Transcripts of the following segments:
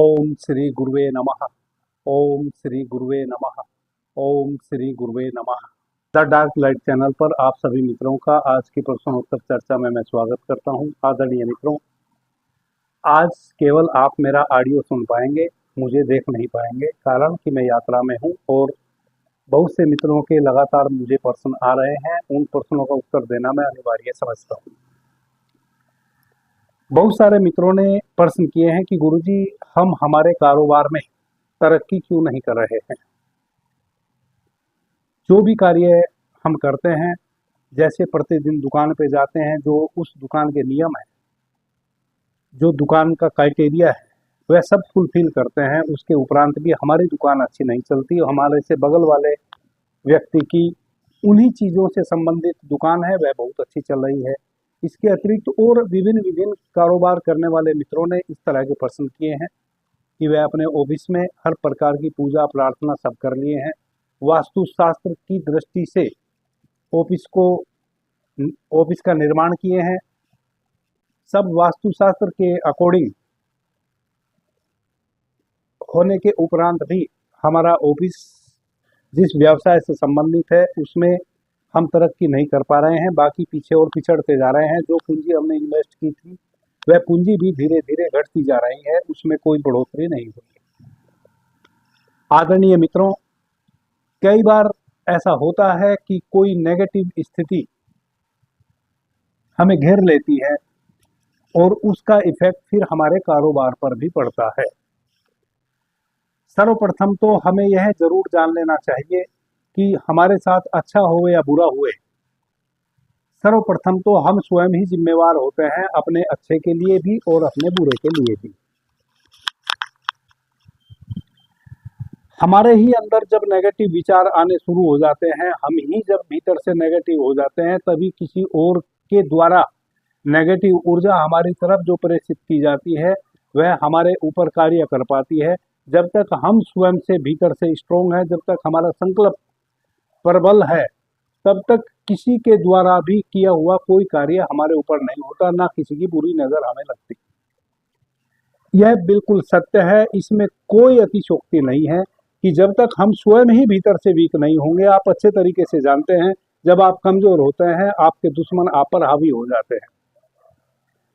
ओम श्री गुरुवे नमः। ओम श्री गुरुवे नमः। ओम श्री गुरुवे नमः। द डार्क लाइट चैनल पर आप सभी मित्रों का आज की प्रश्नोत्तर चर्चा में मैं स्वागत करता हूं। आदरणीय मित्रों, आज केवल आप मेरा ऑडियो सुन पाएंगे, मुझे देख नहीं पाएंगे, कारण कि मैं यात्रा में हूं और बहुत से मित्रों के लगातार मुझे प्रश्न आ रहे हैं। उन प्रश्नों का उत्तर देना मैं अनिवार्य समझता हूं। बहुत सारे मित्रों ने प्रश्न किए हैं कि गुरुजी, हम हमारे कारोबार में तरक्की क्यों नहीं कर रहे हैं। जो भी कार्य हम करते हैं, जैसे प्रतिदिन दुकान पे जाते हैं, जो उस दुकान के नियम है, जो दुकान का क्राइटेरिया है, वह सब फुलफिल करते हैं। उसके उपरांत भी हमारी दुकान अच्छी नहीं चलती। हमारे से बगल वाले व्यक्ति की उन्हीं चीज़ों से संबंधित दुकान है, वह बहुत अच्छी चल रही है। इसके अतिरिक्त और विभिन्न कारोबार करने वाले मित्रों ने इस तरह के प्रश्न किए हैं कि वह अपने ऑफिस में हर प्रकार की पूजा प्रार्थना सब कर लिए हैं, वास्तुशास्त्र की दृष्टि से ऑफिस का निर्माण किए हैं, सब वास्तुशास्त्र के अकॉर्डिंग होने के उपरांत भी हमारा ऑफिस जिस व्यवसाय से संबंधित है उसमें हम तरक्की नहीं कर पा रहे हैं, बाकी पीछे और पिछड़ते जा रहे हैं। जो पूंजी हमने इन्वेस्ट की थी वह पूंजी भी धीरे धीरे घटती जा रही है, उसमें कोई बढ़ोतरी नहीं हुई। आदरणीय मित्रों, कई बार ऐसा होता है कि कोई नेगेटिव स्थिति हमें घेर लेती है और उसका इफेक्ट फिर हमारे कारोबार पर भी पड़ता है। सर्वप्रथम तो हमें यह जरूर जान लेना चाहिए कि हमारे साथ अच्छा हो या बुरा हुए, सर्वप्रथम तो हम स्वयं ही जिम्मेवार होते हैं, अपने अच्छे के लिए भी और अपने बुरे के लिए भी। हमारे ही अंदर जब नेगेटिव विचार आने शुरू हो जाते हैं, हम ही जब भीतर से नेगेटिव हो जाते हैं, तभी किसी और के द्वारा नेगेटिव ऊर्जा हमारी तरफ जो प्रेषित की जाती है वह हमारे ऊपर कार्य कर पाती है। जब तक हम स्वयं से भीतर से स्ट्रोंग है, जब तक हमारा संकल्प प्रबल है, तब तक किसी के द्वारा भी किया हुआ कोई कार्य हमारे ऊपर नहीं होता, ना किसी की बुरी नजर हमें लगती। यह बिल्कुल सत्य है, इसमें कोई अतिशयोक्ति नहीं है कि जब तक हम स्वयं ही भीतर से वीक नहीं होंगे। आप अच्छे तरीके से जानते हैं, जब आप कमजोर होते हैं आपके दुश्मन आप पर हावी हो जाते हैं।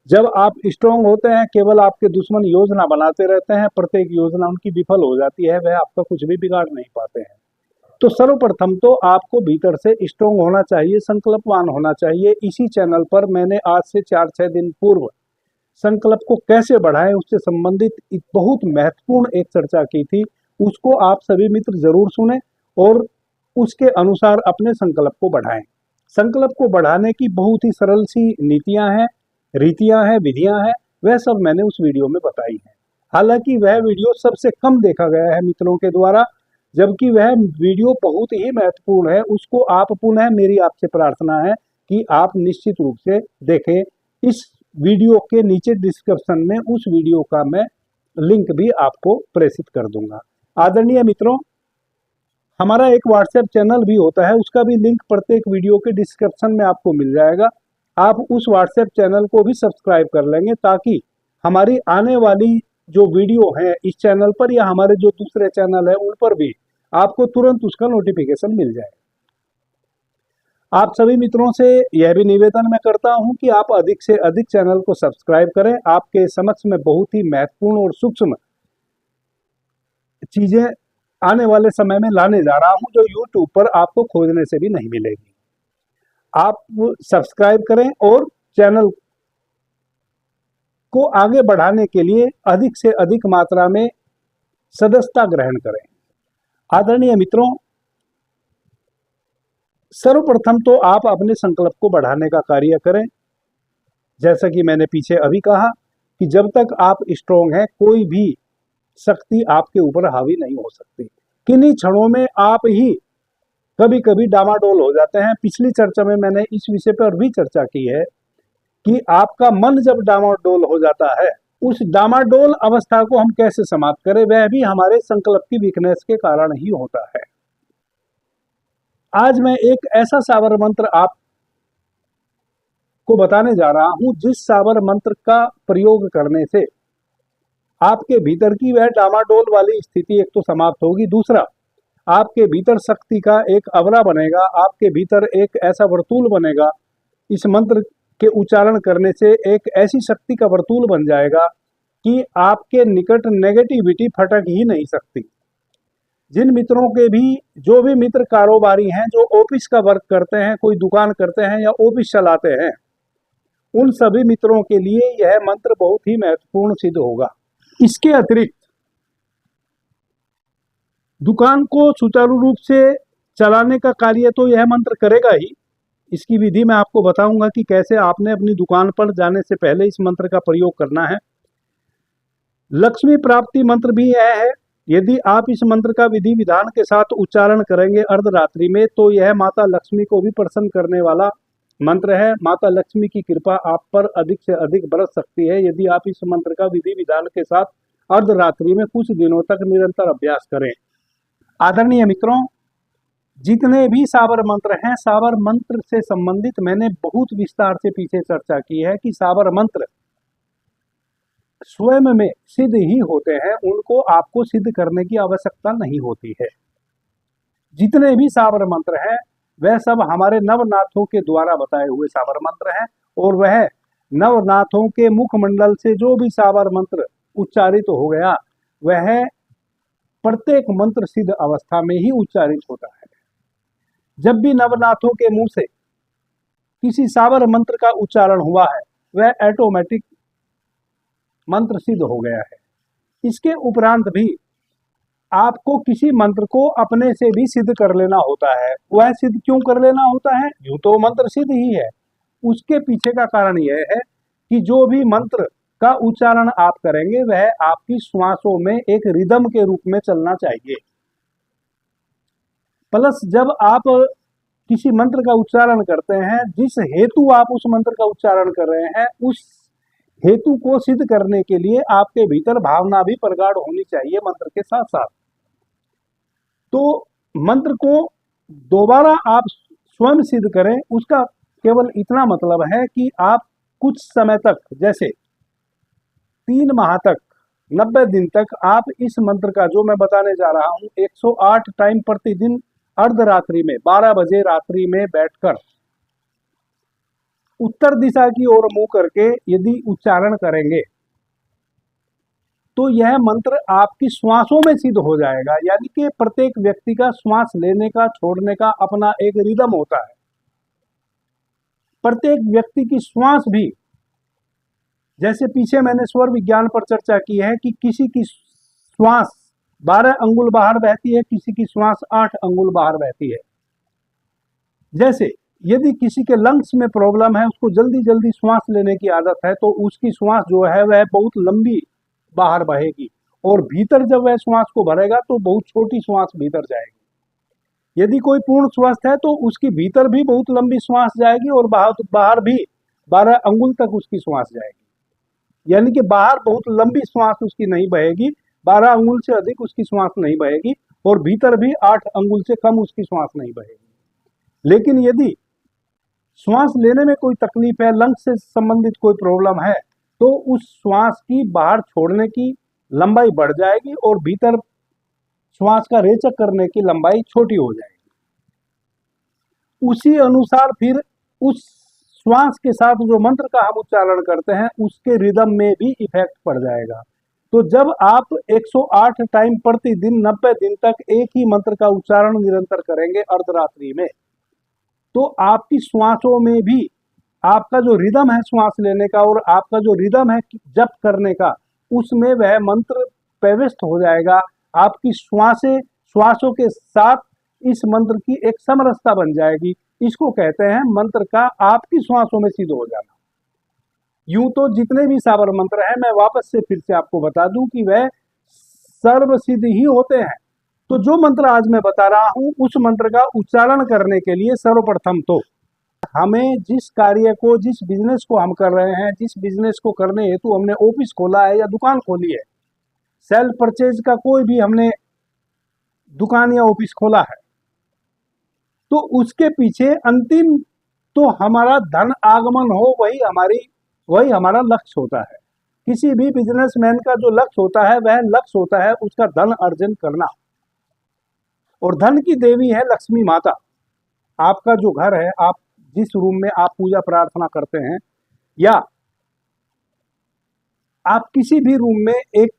जब आप स्ट्रांग होते हैं, केवल आपके दुश्मन योजना बनाते रहते हैं, प्रत्येक योजना उनकी विफल हो जाती है, वह आपका कुछ भी बिगाड़ नहीं पाते हैं। तो सर्वप्रथम तो आपको भीतर से स्ट्रांग होना चाहिए, संकल्पवान होना चाहिए। इसी चैनल पर मैंने आज से 4-6 दिन पूर्व संकल्प को कैसे बढ़ाएं उससे संबंधित एक बहुत महत्वपूर्ण एक चर्चा की थी। उसको आप सभी मित्र जरूर सुने और उसके अनुसार अपने संकल्प को बढ़ाएं। संकल्प को बढ़ाने की बहुत ही सरल सी नीतियां हैं, रीतियां हैं, विधियां हैं, वह सब मैंने उस वीडियो में बताई है। हालांकि वह वीडियो सबसे कम देखा गया है मित्रों के द्वारा, जबकि वह वीडियो बहुत ही महत्वपूर्ण है। उसको आप पुनः, मेरी आपसे प्रार्थना है कि आप निश्चित रूप से देखें। इस वीडियो के नीचे डिस्क्रिप्शन में उस वीडियो का मैं लिंक भी आपको प्रेषित कर दूंगा। आदरणीय मित्रों, हमारा एक व्हाट्सएप चैनल भी होता है, उसका भी लिंक प्रत्येक वीडियो के डिस्क्रिप्शन में आपको मिल जाएगा। आप उस व्हाट्सएप चैनल को भी सब्सक्राइब कर लेंगे, ताकि हमारी आने वाली जो वीडियो है इस चैनल पर या हमारे जो दूसरे चैनल है उन पर भी आपको तुरंत उसका नोटिफिकेशन मिल जाए। आप सभी मित्रों से यह भी निवेदन मैं करता हूं कि आप अधिक से अधिक चैनल को सब्सक्राइब करें। आपके समक्ष में बहुत ही महत्वपूर्ण और सूक्ष्म चीजें आने वाले समय में लाने जा रहा हूं, जो YouTube पर आपको खोजने से भी नहीं मिलेगी। आप सब्सक्राइब करें और चैनल को आगे बढ़ाने के लिए अधिक से अधिक मात्रा में सदस्यता ग्रहण करें। आदरणीय मित्रों, सर्वप्रथम तो आप अपने संकल्प को बढ़ाने का कार्य करें। जैसा कि मैंने पीछे अभी कहा कि जब तक आप स्ट्रोंग हैं, कोई भी शक्ति आपके ऊपर हावी नहीं हो सकती। किन्हीं क्षणों में आप ही कभी कभी डामाडोल हो जाते हैं। पिछली चर्चा में मैंने इस विषय पर भी चर्चा की है कि आपका मन जब डामाडोल हो जाता है, उस डामाडोल अवस्था को हम कैसे समाप्त करें, वह भी हमारे संकल्प की वीकनेस के कारण ही होता है। आज मैं एक ऐसा सावर मंत्र आप को बताने जा रहा हूं, जिस सावर मंत्र का प्रयोग करने से आपके भीतर की वह डामाडोल वाली स्थिति एक तो समाप्त होगी। दूसरा, आपके भीतर शक्ति का एक अवरा बनेगा, आपके भीतर एक ऐसा वर्तुल बनेगा, इस मंत्र के उच्चारण करने से एक ऐसी शक्ति का वर्तुल बन जाएगा कि आपके निकट नेगेटिविटी फटक ही नहीं सकती। जिन मित्रों के भी, जो भी मित्र कारोबारी हैं, जो ऑफिस का वर्क करते हैं, कोई दुकान करते हैं या ऑफिस चलाते हैं, उन सभी मित्रों के लिए यह मंत्र बहुत ही महत्वपूर्ण सिद्ध होगा। इसके अतिरिक्त दुकान को सुचारू रूप से चलाने का कार्य तो यह मंत्र करेगा ही। इसकी विधि मैं आपको बताऊंगा कि कैसे आपने अपनी दुकान पर जाने से पहले इस मंत्र का प्रयोग करना है। लक्ष्मी प्राप्ति मंत्र भी यह है। यदि आप इस मंत्र का विधि विधान के साथ उच्चारण करेंगे अर्धरात्रि में, तो यह माता लक्ष्मी को भी प्रसन्न करने वाला मंत्र है। माता लक्ष्मी की कृपा आप पर अधिक से अधिक बरस सकती है यदि आप इस मंत्र का विधि विधान के साथ अर्धरात्रि में कुछ दिनों तक निरंतर अभ्यास करें। आदरणीय मित्रों, जितने भी साबर मंत्र हैं, साबर मंत्र से संबंधित मैंने बहुत विस्तार से पीछे चर्चा की है कि साबर मंत्र स्वयं में सिद्ध ही होते हैं, उनको आपको सिद्ध करने की आवश्यकता नहीं होती है। जितने भी साबर मंत्र हैं वह सब हमारे नवनाथों के द्वारा बताए हुए साबर मंत्र हैं, और वह नवनाथों के मुखमंडल से जो भी साबर मंत्र उच्चारित हो गया वह प्रत्येक मंत्र सिद्ध अवस्था में ही उच्चारित होता है। जब भी नवनाथों के मुंह से किसी साबर मंत्र का उच्चारण हुआ है वह ऑटोमेटिक मंत्र सिद्ध हो गया है। इसके उपरांत भी आपको किसी मंत्र को अपने से भी सिद्ध कर लेना होता है। वह सिद्ध क्यों कर लेना होता है? यूं तो मंत्र सिद्ध ही है, उसके पीछे का कारण यह है कि जो भी मंत्र का उच्चारण आप करेंगे वह आपकी श्वासों में एक रिदम के रूप में चलना चाहिए। प्लस जब आप किसी मंत्र का उच्चारण करते हैं, जिस हेतु आप उस मंत्र का उच्चारण कर रहे हैं, उस हेतु को सिद्ध करने के लिए आपके भीतर भावना भी प्रगाढ़ होनी चाहिए मंत्र के साथ साथ। तो मंत्र को दोबारा आप स्वयं सिद्ध करें, उसका केवल इतना मतलब है कि आप कुछ समय तक, जैसे 3 माह तक, 90 दिन तक आप इस मंत्र का, जो मैं बताने जा रहा हूं, 108 टाइम प्रतिदिन अर्धरात्रि में 12 बजे रात्रि में बैठकर उत्तर दिशा की ओर मुंह करके यदि उच्चारण करेंगे तो यह मंत्र आपकी श्वासों में सिद्ध हो जाएगा। यानी कि प्रत्येक व्यक्ति का श्वास लेने का छोड़ने का अपना एक रिदम होता है। प्रत्येक व्यक्ति की श्वास भी, जैसे पीछे मैंने स्वर विज्ञान पर चर्चा की है कि किसी की श्वास 12 अंगुल बाहर बहती है, किसी की श्वास 8 अंगुल बाहर बहती है। जैसे यदि किसी के लंग्स में प्रॉब्लम है, उसको जल्दी जल्दी श्वास लेने की आदत है, तो उसकी श्वास जो है वह बहुत लंबी बाहर बहेगी, और भीतर जब वह श्वास को भरेगा तो बहुत छोटी श्वास भीतर जाएगी। यदि कोई पूर्ण स्वस्थ है तो उसकी भीतर भी बहुत लंबी श्वास जाएगी और बाहर भी 12 अंगुल तक उसकी श्वास जाएगी। यानी कि बाहर बहुत लंबी श्वास उसकी नहीं बहेगी, 12 अंगुल से अधिक उसकी श्वास नहीं बहेगी, और भीतर भी 8 अंगुल से कम उसकी श्वास नहीं बहेगी। लेकिन यदि श्वास लेने में कोई तकलीफ है, लंग्स से संबंधित कोई प्रॉब्लम है, तो उस श्वास की बाहर छोड़ने की लंबाई बढ़ जाएगी और भीतर श्वास का रेचक करने की लंबाई छोटी हो जाएगी। उसी अनुसार फिर उस श्वास के साथ जो मंत्र का हम उच्चारण करते हैं उसके रिदम में भी इफेक्ट पड़ जाएगा। तो जब आप 108 टाइम प्रतिदिन 90 दिन तक एक ही मंत्र का उच्चारण निरंतर करेंगे अर्धरात्रि में, तो आपकी श्वासों में भी आपका जो रिदम है श्वास लेने का और आपका जो रिदम है जप करने का, उसमें वह मंत्र प्रविष्ट हो जाएगा। आपकी श्वासों के साथ इस मंत्र की एक समरसता बन जाएगी। इसको कहते हैं मंत्र का आपकी श्वासों में सिद्ध हो जाना। यूं तो जितने भी साबर मंत्र हैं, मैं वापस से फिर से आपको बता दूं कि वह सर्व सिद्ध ही होते हैं। तो जो मंत्र आज मैं बता रहा हूं, उस मंत्र का उच्चारण करने के लिए सर्वप्रथम तो हमें जिस कार्य को, जिस बिजनेस को हम कर रहे हैं, जिस बिजनेस को करने हेतु हमने ऑफिस खोला है या दुकान खोली है, सेल परचेज का कोई भी हमने दुकान या ऑफिस खोला है, तो उसके पीछे अंतिम तो हमारा धन आगमन हो, वही हमारा लक्ष्य होता है। किसी भी बिजनेसमैन का जो लक्ष्य होता है वह लक्ष्य होता है उसका धन अर्जन करना, और धन की देवी है लक्ष्मी माता। आपका जो घर है, आप जिस रूम में आप पूजा प्रार्थना करते हैं, या आप किसी भी रूम में एक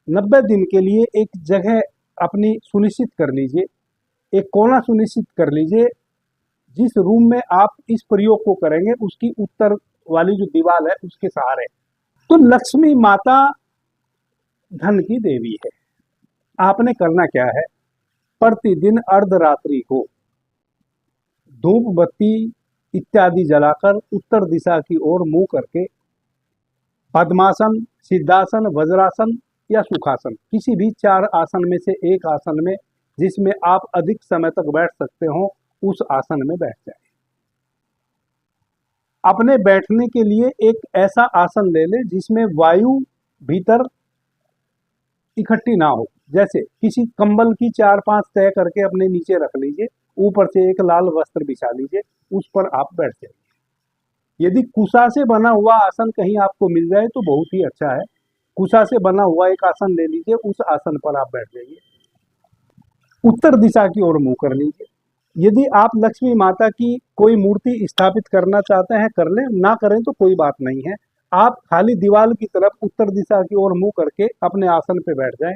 90 दिन के लिए एक जगह अपनी सुनिश्चित कर लीजिए, एक कोना सुनिश्चित कर लीजिए। जिस रूम में आप इस प्रयोग को करेंगे उसकी उत्तर वाली जो दीवार है उसके सहारे। तो लक्ष्मी माता धन की देवी है। आपने करना क्या है, प्रतिदिन अर्धरात्रि को धूप बत्ती इत्यादि जलाकर उत्तर दिशा की ओर मुंह करके पद्मासन, सिद्धासन, वज्रासन या सुखासन, किसी भी 4 आसन में से एक आसन में जिसमें आप अधिक समय तक बैठ सकते हो उस आसन में बैठ जाए। अपने बैठने के लिए एक ऐसा आसन ले ले जिसमें वायु भीतर इकट्ठी ना हो। जैसे किसी कंबल की 4-5 तय करके अपने नीचे रख लीजिए, ऊपर से एक लाल वस्त्र बिछा लीजिए, उस पर आप बैठ जाइए। यदि कुशा से बना हुआ आसन कहीं आपको मिल जाए तो बहुत ही अच्छा है। कुशा से बना हुआ एक आसन ले लीजिए, उस आसन पर आप बैठ जाइए, उत्तर दिशा की ओर मुंह कर लीजिए। यदि आप लक्ष्मी माता की कोई मूर्ति स्थापित करना चाहते हैं कर लें, ना करें तो कोई बात नहीं है। आप खाली दीवार की तरफ उत्तर दिशा की ओर मुंह करके अपने आसन पे बैठ जाएं।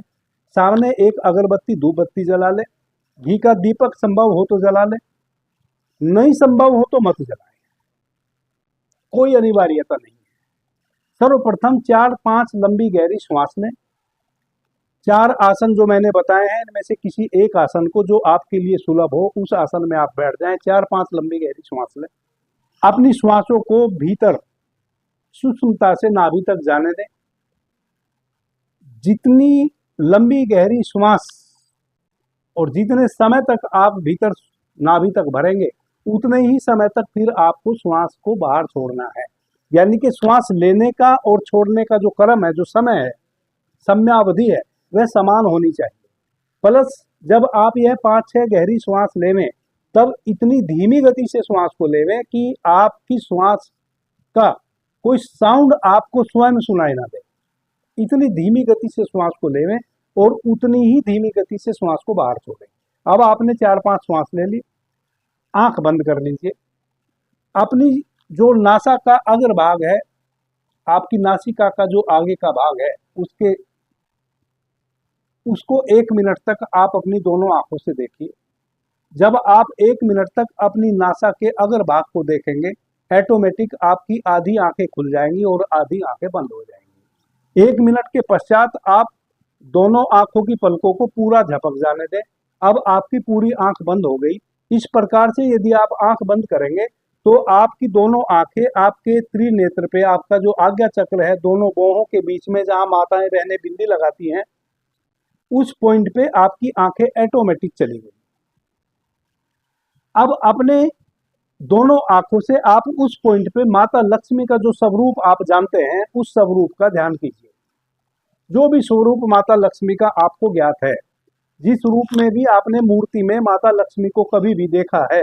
सामने एक अगरबत्ती धूप बत्ती जला ले, घी का दीपक संभव हो तो जला ले, नहीं संभव हो तो मत जलाएं, कोई अनिवार्यता नहीं है। सर्वप्रथम 4-5 लंबी गहरी श्वास लें। 4 आसन जो मैंने बताए हैं इनमें से किसी एक आसन को जो आपके लिए सुलभ हो उस आसन में आप बैठ जाएं। 4-5 लंबी गहरी श्वास लें। अपनी श्वासों को भीतर सूक्ष्मता से नाभि तक जाने दें। जितनी लंबी गहरी श्वास और जितने समय तक आप भीतर नाभि तक भरेंगे उतने ही समय तक फिर आपको श्वास को बाहर छोड़ना है। यानी कि श्वास लेने का और छोड़ने का जो क्रम है, जो समय है, समयावधि है, वह समान होनी चाहिए। प्लस जब आप यह 5-6 गहरी श्वास लेवें तब इतनी धीमी गति से श्वास को लेवें कि आपकी श्वास का कोई साउंड आपको स्वयं सुनाई ना दे। इतनी धीमी गति से श्वास को लेवें और उतनी ही धीमी गति से श्वास को बाहर छोड़ें। अब आपने 4-5 श्वास ले ली, आंख बंद कर लीजिए। अपनी जो नासा का अग्र भाग है, आपकी नासिका का जो आगे का भाग है, उसको 1 मिनट तक आप अपनी दोनों आंखों से देखिए। जब आप 1 मिनट तक अपनी नासा के अग्र भाग को देखेंगे, ऑटोमेटिक आपकी आधी आंखें खुल जाएंगी और आधी आंखें बंद हो जाएंगी। 1 मिनट के पश्चात आप दोनों आंखों की पलकों को पूरा झपक जाने दें। अब आपकी पूरी आंख बंद हो गई। इस प्रकार से यदि आप आंख बंद करेंगे तो आपकी दोनों आंखें आपके त्रिनेत्र पे, आपका जो आज्ञा चक्र है, दोनों बाहों के बीच में जहां माताएं बहनें बिंदी लगाती हैं, उस पॉइंट पे आपकी आंखें ऑटोमेटिक चली गई। अब अपने दोनों आंखों से आप उस पॉइंट पे माता लक्ष्मी का जो स्वरूप आप जानते हैं उस स्वरूप का ध्यान कीजिए। जो भी स्वरूप माता लक्ष्मी का आपको ज्ञात है, जिस रूप में भी आपने मूर्ति में माता लक्ष्मी को कभी भी देखा है,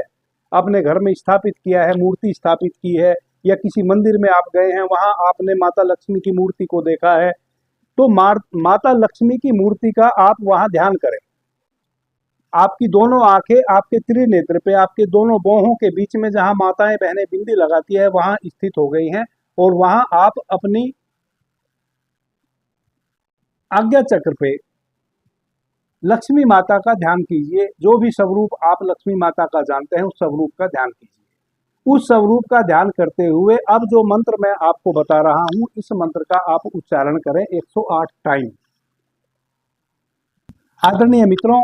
अपने घर में स्थापित किया है, मूर्ति स्थापित की है, या किसी मंदिर में आप गए हैं वहां आपने माता लक्ष्मी की मूर्ति को देखा है, तो माता लक्ष्मी की मूर्ति का आप वहां ध्यान करें। आपकी दोनों आंखें आपके त्रिनेत्र पे, आपके दोनों बाहों के बीच में जहां माताएं बहनें बिंदी लगाती है वहां स्थित हो गई हैं, और वहां आप अपनी आज्ञा चक्र पे लक्ष्मी माता का ध्यान कीजिए। जो भी स्वरूप आप लक्ष्मी माता का जानते हैं उस स्वरूप का ध्यान कीजिए। उस स्वरूप का ध्यान करते हुए अब जो मंत्र मैं आपको बता रहा हूं, इस मंत्र का आप उच्चारण करें 108 टाइम। आदरणीय मित्रों,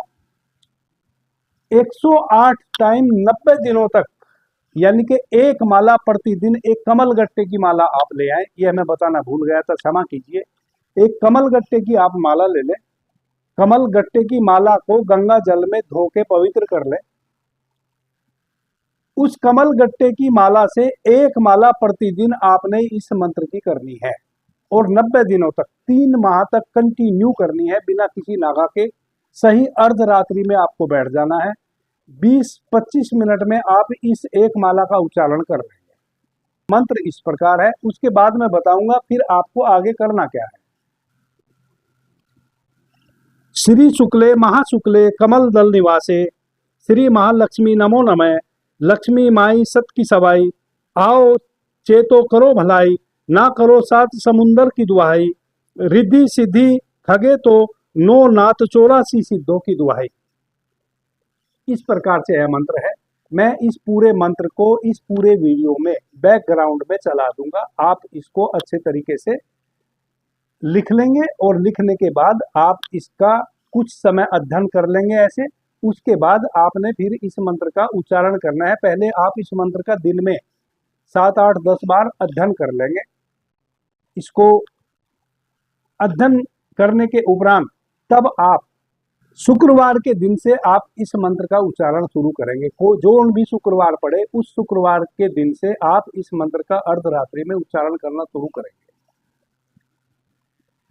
108 टाइम 90 दिनों तक, यानी कि एक माला प्रतिदिन, एक कमल गट्टे की माला आप ले आए। यह मैं बताना भूल गया था, क्षमा कीजिए। एक कमल गट्टे की आप माला ले लें। कमल गट्टे की माला को गंगा जल में धो के पवित्र कर लें। उस कमल गट्टे की माला से एक माला प्रतिदिन आपने इस मंत्र की करनी है, और 90 दिनों तक, 3 माह तक कंटिन्यू करनी है बिना किसी नागा के। सही अर्धरात्रि में आपको बैठ जाना है। 20-25 मिनट में आप इस एक माला का उच्चारण कर लेंगे। मंत्र इस प्रकार है, उसके बाद मैं बताऊंगा फिर आपको आगे करना क्या है। श्री शुक्ले महाशुक्ले कमल दल निवासे, श्री महालक्ष्मी नमो नमः, लक्ष्मी माई सत की सवाई, आओ चेतो करो भलाई, ना करो सात समुंदर की दुहाई, रिद्धि सिद्धि खगे तो नो नाथ 84 सिद्धों की दुहाई। इस प्रकार से यह मंत्र है। मैं इस पूरे मंत्र को इस पूरे वीडियो में बैकग्राउंड में चला दूंगा, आप इसको अच्छे तरीके से लिख लेंगे और लिखने के बाद आप इसका कुछ समय अध्ययन कर लेंगे ऐसे। उसके बाद आपने फिर इस मंत्र का उच्चारण करना है। पहले आप इस मंत्र का दिन में 7, 8, 10 बार अध्ययन कर लेंगे। इसको अध्ययन करने के उपरांत तब आप शुक्रवार के दिन से आप इस मंत्र का उच्चारण शुरू करेंगे। जो भी शुक्रवार पड़े उस शुक्रवार के दिन से आप इस मंत्र का अर्धरात्रि में उच्चारण करना शुरू करेंगे।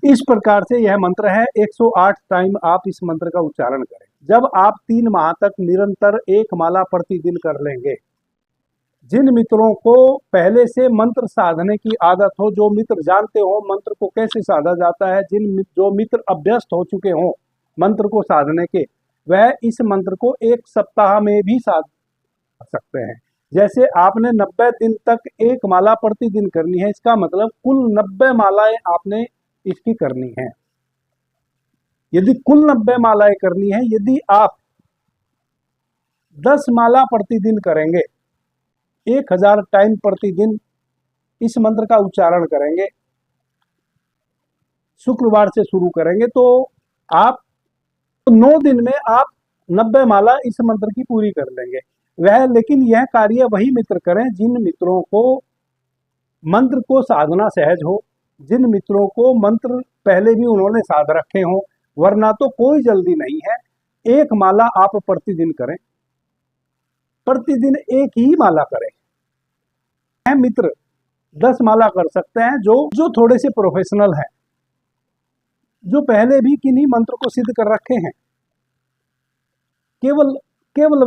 इस प्रकार से यह मंत्र है। 108 टाइम आप इस मंत्र का उच्चारण करें। जब आप 3 माह तक निरंतर एक माला प्रतिदिन कर लेंगे, जिन मित्रों को पहले से मंत्र साधने की आदत हो, जो मित्र जानते हो मंत्र को कैसे साधा जाता है, जो मित्र अभ्यस्त हो चुके हों मंत्र को साधने के, वह इस मंत्र को 1 सप्ताह में भी साध सकते हैं। जैसे आपने 90 दिन तक एक माला प्रतिदिन करनी है, इसका मतलब कुल 90 मालाएं आपने इसकी करनी है। यदि कुल 90 मालाएं करनी है, यदि आप 10 माला प्रतिदिन करेंगे, 1000 टाइम प्रतिदिन इस मंत्र का उच्चारण करेंगे, शुक्रवार से शुरू करेंगे, तो आप 9 दिन में आप 90 माला इस मंत्र की पूरी कर लेंगे। लेकिन यह कार्य वही मित्र करें जिन मित्रों को मंत्र को साधना सहज हो, जिन मित्रों को मंत्र पहले भी उन्होंने साध रखे हों, वरना तो कोई जल्दी नहीं है। 1 माला आप प्रतिदिन करें, प्रतिदिन 1 ही माला करें। मित्र 10 माला कर सकते हैं जो थोड़े से प्रोफेशनल हैं, जो पहले भी किन्हीं मंत्र को सिद्ध कर रखे हैं। केवल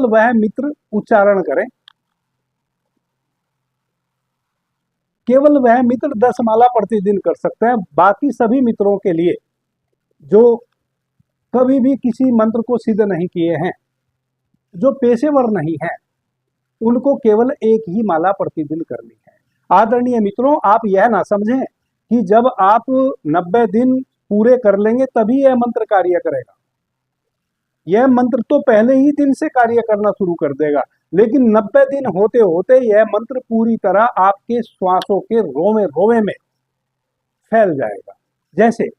वह मित्र उच्चारण करें, केवल वह मित्र 10 माला प्रतिदिन कर सकते हैं। बाकी सभी मित्रों के लिए जो कभी भी किसी मंत्र को सिद्ध नहीं किए हैं, जो पेशेवर नहीं है, उनको केवल 1 ही माला प्रतिदिन करनी है। आदरणीय मित्रों, आप यह ना समझें कि जब आप 90 दिन पूरे कर लेंगे तभी यह मंत्र कार्य करेगा। यह मंत्र तो पहले ही दिन से कार्य करना शुरू कर देगा, लेकिन 90 दिन होते होते यह मंत्र पूरी तरह आपके श्वासों के रोवे रोवे में फैल जाएगा। जैसे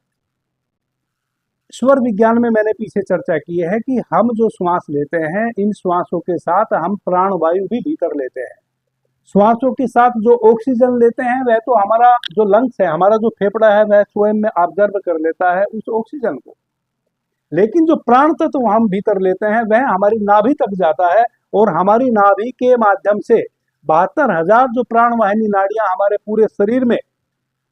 स्वर विज्ञान में मैंने पीछे चर्चा की है कि हम जो श्वास लेते हैं, इन श्वासों के साथ हम प्राणवायु भी भीतर लेते हैं। श्वासों के साथ जो ऑक्सीजन लेते हैं वह तो हमारा जो लंग्स है, हमारा जो फेफड़ा है, वह स्वयं में ऑब्जर्व कर लेता है उस ऑक्सीजन को। लेकिन जो प्राण तत्व हम भीतर लेते हैं वह हमारी नाभि तक जाता है, और हमारी नाभि के माध्यम से 72,000 जो प्राणवाहिनी नाड़ियां हमारे पूरे शरीर में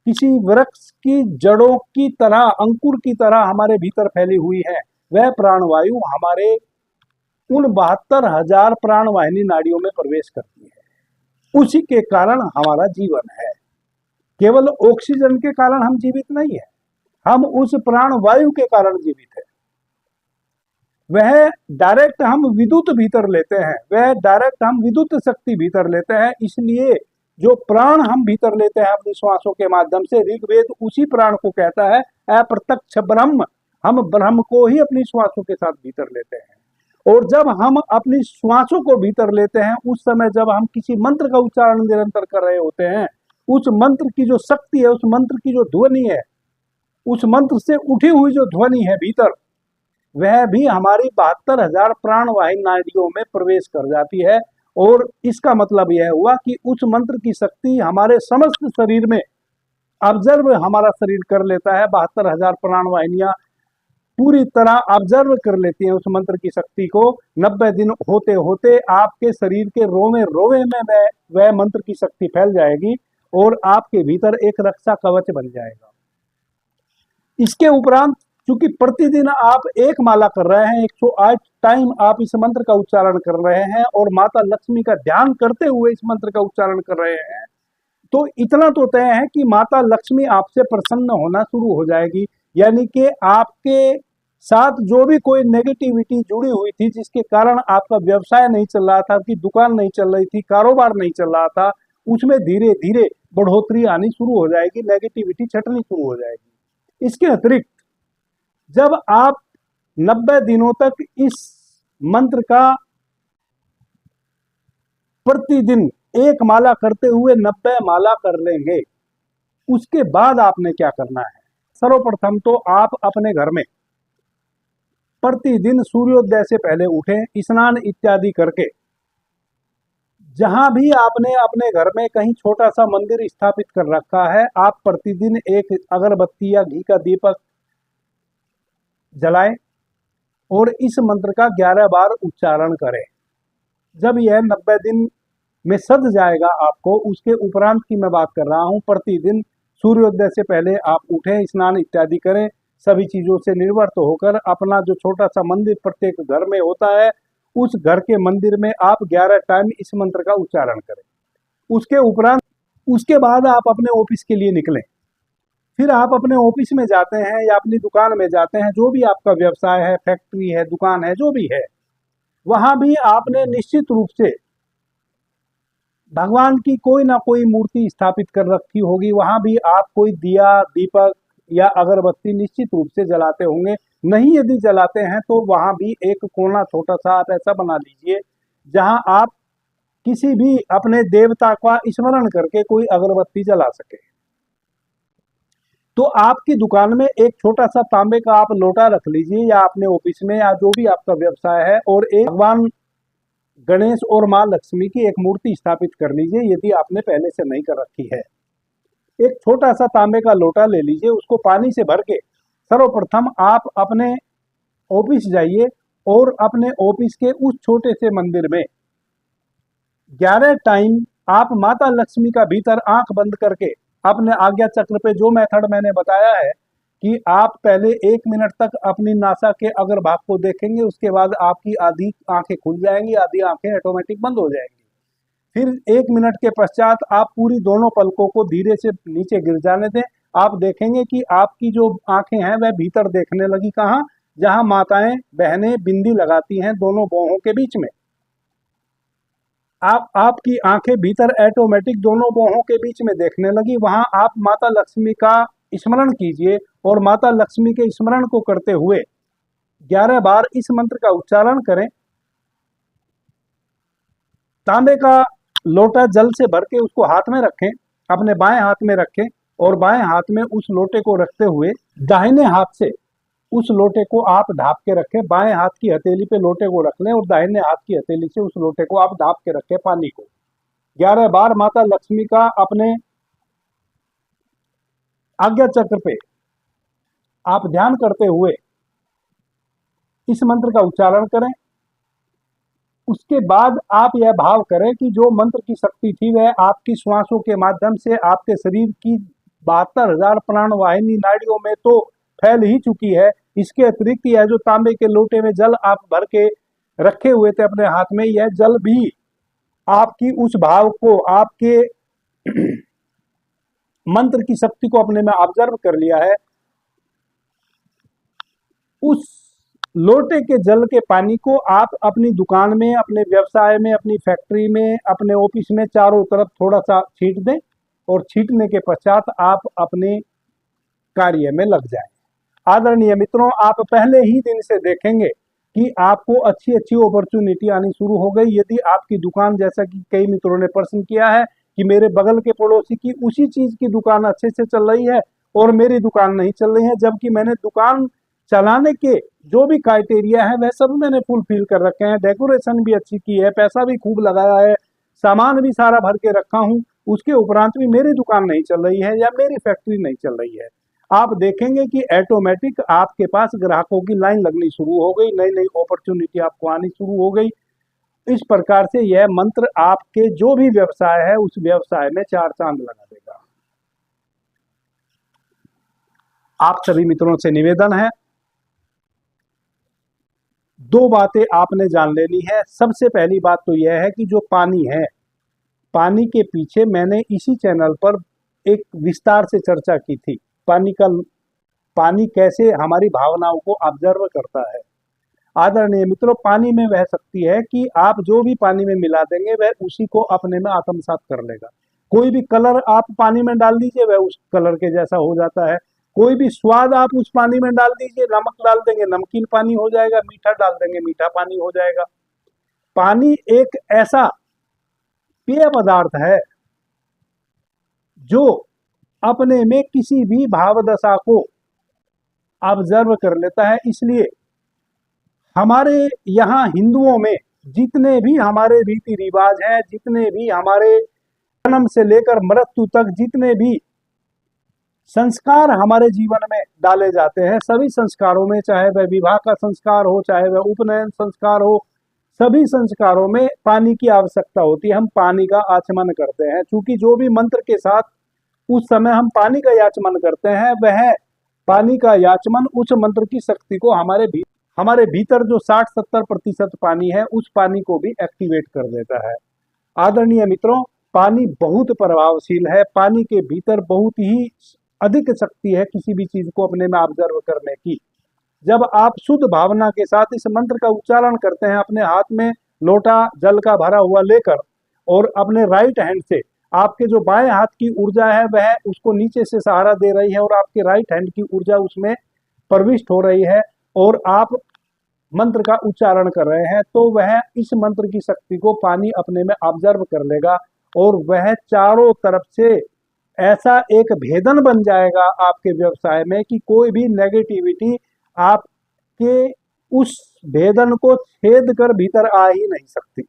किसी वृक्ष की जड़ों की तरह, अंकुर की तरह हमारे भीतर फैली हुई है, वह प्राणवायु हमारे उन 72,000 प्राणवाहिनी नाड़ियों में प्रवेश करती है। उसी के कारण हमारा जीवन है। केवल ऑक्सीजन के कारण हम जीवित नहीं है, हम उस प्राणवायु के कारण जीवित है। वह डायरेक्ट हम विद्युत भीतर लेते हैं, वह डायरेक्ट हम विद्युत शक्ति भीतर लेते हैं। इसलिए जो प्राण हम भीतर लेते हैं अपनी श्वासों के माध्यम से, ऋग्वेद उसी प्राण को कहता है अप्रत्यक्ष ब्रह्म। हम ब्रह्म को ही अपनी श्वासों के साथ भीतर लेते हैं। और जब हम अपनी श्वासों को भीतर लेते हैं, उस समय जब हम किसी मंत्र का उच्चारण निरंतर कर रहे होते हैं, उस मंत्र की जो शक्ति है, उस मंत्र की जो ध्वनि है, उस मंत्र से उठी हुई जो ध्वनि है भीतर, वह भी हमारी 72,000 प्राणवाहिनी नाड़ियों में प्रवेश कर जाती है। और इसका मतलब यह हुआ कि उस मंत्र की शक्ति हमारे समस्त शरीर में ऑब्जर्व हमारा शरीर कर लेता है। 72,000 प्राणवाहिनियां पूरी तरह ऑब्जर्व कर लेती हैं उस मंत्र की शक्ति को। 90 दिन होते होते आपके शरीर के रोवे रोवे में वह मंत्र की शक्ति फैल जाएगी और आपके भीतर एक रक्षा कवच बन जाएगा। इसके उपरांत क्योंकि प्रतिदिन आप एक माला कर रहे हैं, 108 टाइम आप इस मंत्र का उच्चारण कर रहे हैं और माता लक्ष्मी का ध्यान करते हुए इस मंत्र का उच्चारण कर रहे हैं, तो इतना तो तय है कि माता लक्ष्मी आपसे प्रसन्न होना शुरू हो जाएगी। यानी कि आपके साथ जो भी कोई नेगेटिविटी जुड़ी हुई थी, जिसके कारण आपका व्यवसाय नहीं चल रहा था, आपकी दुकान नहीं चल रही थी, कारोबार नहीं चल रहा था, उसमें धीरे धीरे बढ़ोतरी आनी शुरू हो जाएगी, नेगेटिविटी छटनी शुरू हो जाएगी। इसके अतिरिक्त जब आप 90 दिनों तक इस मंत्र का प्रतिदिन एक माला करते हुए 90 माला कर लेंगे, उसके बाद आपने क्या करना है? सर्वप्रथम तो आप अपने घर में प्रतिदिन सूर्योदय से पहले उठें, स्नान इत्यादि करके, जहां भी आपने अपने घर में कहीं छोटा सा मंदिर स्थापित कर रखा है, आप प्रतिदिन एक अगरबत्ती या घी का दीपक जलाएं और इस मंत्र का 11 बार उच्चारण करें। जब यह 90 दिन में सध जाएगा आपको, उसके उपरांत की मैं बात कर रहा हूं, प्रतिदिन सूर्योदय से पहले आप उठें, स्नान इत्यादि करें, सभी चीजों से निवृत्त होकर अपना जो छोटा सा मंदिर प्रत्येक घर में होता है, उस घर के मंदिर में आप 11 टाइम इस मंत्र का उच्चारण करें। उसके उपरांत उसके बाद आप अपने ऑफिस के लिए निकलें। फिर आप अपने ऑफिस में जाते हैं या अपनी दुकान में जाते हैं, जो भी आपका व्यवसाय है, फैक्ट्री है, दुकान है, जो भी है, वहां भी आपने निश्चित रूप से भगवान की कोई ना कोई मूर्ति स्थापित कर रखी होगी। वहां भी आप कोई दिया, दीपक या अगरबत्ती निश्चित रूप से जलाते होंगे। नहीं यदि जलाते हैं तो वहां भी एक कोना छोटा सा आप ऐसा बना लीजिए जहां आप किसी भी अपने देवता का स्मरण करके कोई अगरबत्ती जला सके। तो आपकी दुकान में एक छोटा सा तांबे का आप लोटा रख लीजिए, या अपने ऑफिस में, या जो भी आपका व्यवसाय है, और एक भगवान गणेश और मां लक्ष्मी की एक मूर्ति स्थापित कर लीजिए, यदि आपने पहले से नहीं कर रखी है। एक छोटा सा तांबे का लोटा ले लीजिए, उसको पानी से भर के सर्वप्रथम आप अपने ऑफिस जाइए और अपने ऑफिस के उस छोटे से मंदिर में 11 टाइम आप माता लक्ष्मी का भीतर आंख बंद करके अपने आज्ञा चक्र पे, जो मेथड मैंने बताया है कि आप पहले 1 मिनट तक अपनी नासा के अग्रभाग को देखेंगे, उसके बाद आपकी आधी आंखें खुल जाएंगी, आधी आंखें ऑटोमेटिक बंद हो जाएंगी। फिर 1 मिनट के पश्चात आप पूरी दोनों पलकों को धीरे से नीचे गिर जाने दें। आप देखेंगे कि आपकी जो आंखें हैं वह भीतर देखने लगी, कहाँ? जहां माताएं बहनें बिंदी लगाती हैं दोनों बाहों के बीच में। आपकी आंखें भीतर ऑटोमेटिक दोनों बाहों के बीच में देखने लगी। वहां आप माता लक्ष्मी का स्मरण कीजिए और माता लक्ष्मी के स्मरण को करते हुए 11 बार इस मंत्र का उच्चारण करें। तांबे का लोटा जल से भर के उसको हाथ में रखें, अपने बाएं हाथ में रखें, और बाएं हाथ में उस लोटे को रखते हुए दाहिने हाथ से उस लोटे को आप ढाप के रखें। बाएं हाथ की हथेली पे लोटे को रख लें और दाहिने हाथ की हथेली से उस लोटे को आप ढाप के रखें पानी को। 11 बार माता लक्ष्मी का अपने आज्ञा चक्र पे आप ध्यान करते हुए इस मंत्र का उच्चारण करें। उसके बाद आप यह भाव करें कि जो मंत्र की शक्ति थी वह आपकी श्वासों के माध्यम से आपके शरीर की 72,000 प्राणवाहिनी नाड़ियों में तो फैल ही चुकी है। इसके अतिरिक्त यह जो तांबे के लोटे में जल आप भर के रखे हुए थे अपने हाथ में, यह जल भी आपकी उस भाव को, आपके मंत्र की शक्ति को अपने में ऑब्जर्व कर लिया है। उस लोटे के जल के पानी को आप अपनी दुकान में, अपने व्यवसाय में, अपनी फैक्ट्री में, अपने ऑफिस में चारों तरफ थोड़ा सा छींट दें और छींटने के पश्चात आप अपने कार्य में लग जाएं। आदरणीय मित्रों, आप पहले ही दिन से देखेंगे कि आपको अच्छी अच्छी अपॉर्चुनिटी आनी शुरू हो गई। यदि आपकी दुकान, जैसा कि कई मित्रों ने प्रश्न किया है कि मेरे बगल के पड़ोसी की उसी चीज की दुकान अच्छे से चल रही है और मेरी दुकान नहीं चल रही है, जबकि मैंने दुकान चलाने के जो भी क्राइटेरिया है वह सब मैंने फुलफिल कर रखे हैं, डेकोरेशन भी अच्छी की है, पैसा भी खूब लगाया है, सामान भी सारा भर के रखा हूं, उसके उपरांत भी मेरी दुकान नहीं चल रही है या मेरी फैक्ट्री नहीं चल रही है। आप देखेंगे कि ऑटोमेटिक आपके पास ग्राहकों की लाइन लगनी शुरू हो गई, नई नई अपॉर्चुनिटी आपको आनी शुरू हो गई। इस प्रकार से यह मंत्र आपके जो भी व्यवसाय है उस व्यवसाय में 4 चांद लगा देगा। आप सभी मित्रों से निवेदन है दो बातें आपने जान लेनी है। सबसे पहली बात तो यह है कि जो पानी है, पानी के पीछे मैंने इसी चैनल पर एक विस्तार से चर्चा की थी। पानी कैसे हमारी भावनाओं को ऑब्जर्व करता है। आदरणीय मित्रों, पानी में वह शक्ति है कि आप जो भी पानी में मिला देंगे वह उसी को अपने में आत्मसात कर लेगा। कोई भी कलर आप पानी में डाल दीजिए, वह उस कलर के जैसा हो जाता है। कोई भी स्वाद आप उस पानी में डाल दीजिए, नमक डाल देंगे नमकीन पानी हो जाएगा, मीठा डाल देंगे मीठा पानी हो जाएगा। पानी एक ऐसा पेय पदार्थ है जो अपने में किसी भी भाव दशा को ऑब्जर्व कर लेता है। इसलिए हमारे यहाँ हिंदुओं में जितने भी हमारे रीति रिवाज हैं, जितने भी हमारे जन्म से लेकर मृत्यु तक जितने भी संस्कार हमारे जीवन में डाले जाते हैं, सभी संस्कारों में, चाहे वह विवाह का संस्कार हो, चाहे वह उपनयन संस्कार हो, सभी संस्कारों में पानी की आवश्यकता होती है। हम पानी का आचमन करते हैं। क्योंकि जो भी मंत्र के साथ उस समय हम पानी का याचमन करते हैं, वह पानी का याचमन उस मंत्र की शक्ति को हमारे भीतर जो 60-70% पानी है, उस पानी को भी एक्टिवेट कर देता है। आदरणीय मित्रों, पानी बहुत प्रभावशील है। पानी के भीतर बहुत ही अधिक शक्ति है किसी भी चीज को अपने में ऑब्जर्व करने की। जब आप शुद्ध भावना के साथ इस मंत्र का उच्चारण करते हैं, अपने हाथ में लोटा जल का भरा हुआ लेकर और अपने राइट हैंड से आपके जो बाएं हाथ की ऊर्जा है वह उसको नीचे से सहारा दे रही है और आपके राइट हैंड की ऊर्जा उसमें प्रविष्ट हो रही है और आप मंत्र का उच्चारण कर रहे हैं, तो वह इस मंत्र की शक्ति को पानी अपने में ऑब्जर्व कर लेगा और वह चारों तरफ से ऐसा एक भेदन बन जाएगा आपके व्यवसाय में कि कोई भी नेगेटिविटी आपके उस भेदन को छेद कर भीतर आ ही नहीं सकती।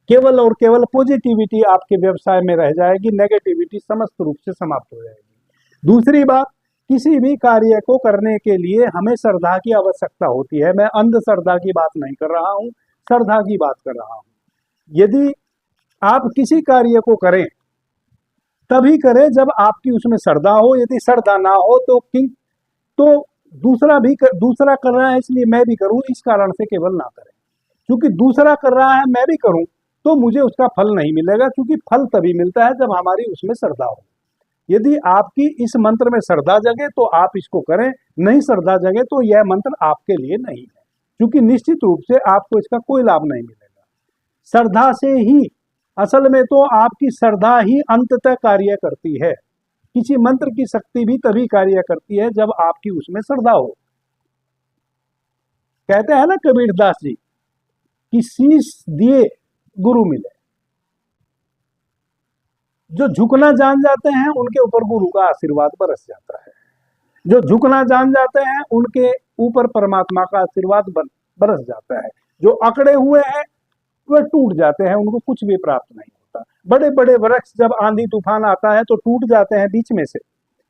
केवल और केवल पॉजिटिविटी आपके व्यवसाय में रह जाएगी, नेगेटिविटी समस्त रूप से समाप्त हो जाएगी। दूसरी बात, किसी भी कार्य को करने के लिए हमें श्रद्धा की आवश्यकता होती है। मैं अंधश्रद्धा की बात नहीं कर रहा हूं, श्रद्धा की बात कर रहा हूं। यदि आप किसी कार्य को करें तभी करें जब आपकी उसमें श्रद्धा हो। यदि श्रद्धा ना हो तो दूसरा कर रहा है इसलिए मैं भी करूं, इस कारण से केवल ना करें। क्योंकि दूसरा कर रहा है मैं भी करूं तो मुझे उसका फल नहीं मिलेगा, क्योंकि फल तभी मिलता है जब हमारी उसमें श्रद्धा हो। यदि आपकी इस मंत्र में श्रद्धा जगे तो आप इसको करें, नहीं श्रद्धा जगे तो यह मंत्र आपके लिए नहीं है, क्योंकि निश्चित रूप से आपको इसका कोई लाभ नहीं मिलेगा। श्रद्धा से ही, असल में तो आपकी श्रद्धा ही अंततः कार्य करती है। किसी मंत्र की शक्ति भी तभी कार्य करती है जब आपकी उसमें श्रद्धा हो। कहते हैं ना कबीरदास जी कि शीश दिए गुरु मिले। जो झुकना जान जाते हैं उनके ऊपर गुरु का आशीर्वाद बरस जाता है। जो झुकना जान जाते हैं उनके ऊपर परमात्मा का आशीर्वाद बरस जाता है। जो अकड़े हुए हैं वह टूट जाते हैं, उनको कुछ भी प्राप्त नहीं होता। बड़े बड़े वृक्ष जब आंधी तूफान आता है तो टूट जाते हैं बीच में से,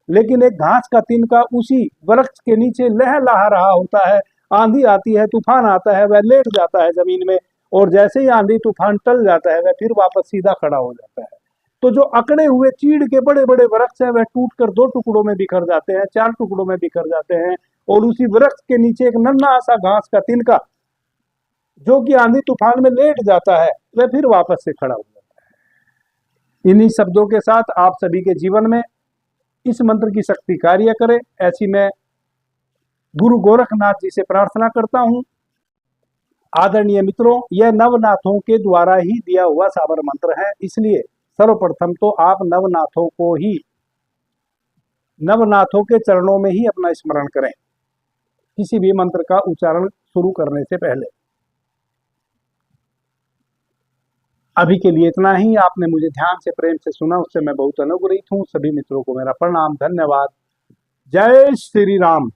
लेकिन एक घास का तिनका उसी वृक्ष के नीचे लहलहा रहा होता है। आंधी आती है, तूफान आता है, वह लेट जाता है जमीन में और जैसे ही आंधी तूफान टल जाता है वह फिर वापस सीधा खड़ा हो जाता है। तो जो अकड़े हुए चीड़ के बड़े बड़े वृक्ष हैं वह टूटकर 2 टुकड़ों में बिखर जाते हैं, 4 टुकड़ों में बिखर जाते हैं और उसी वृक्ष के नीचे एक नन्हा सा घास का तिनका जो कि आंधी तूफान में लेट जाता है वह फिर वापस से खड़ा हो जाता है। इन्हीं शब्दों के साथ आप सभी के जीवन में इस मंत्र की शक्ति कार्य करे, ऐसी मैं गुरु गोरखनाथ जी से प्रार्थना करता हूं। आदरणीय मित्रों, यह नवनाथों के द्वारा ही दिया हुआ साबर मंत्र है, इसलिए सर्वप्रथम तो आप नवनाथों के चरणों में ही अपना स्मरण करें किसी भी मंत्र का उच्चारण शुरू करने से पहले। अभी के लिए इतना ही। आपने मुझे ध्यान से प्रेम से सुना, उससे मैं बहुत अनुग्रहित हूं। सभी मित्रों को मेरा प्रणाम, धन्यवाद। जय श्री राम।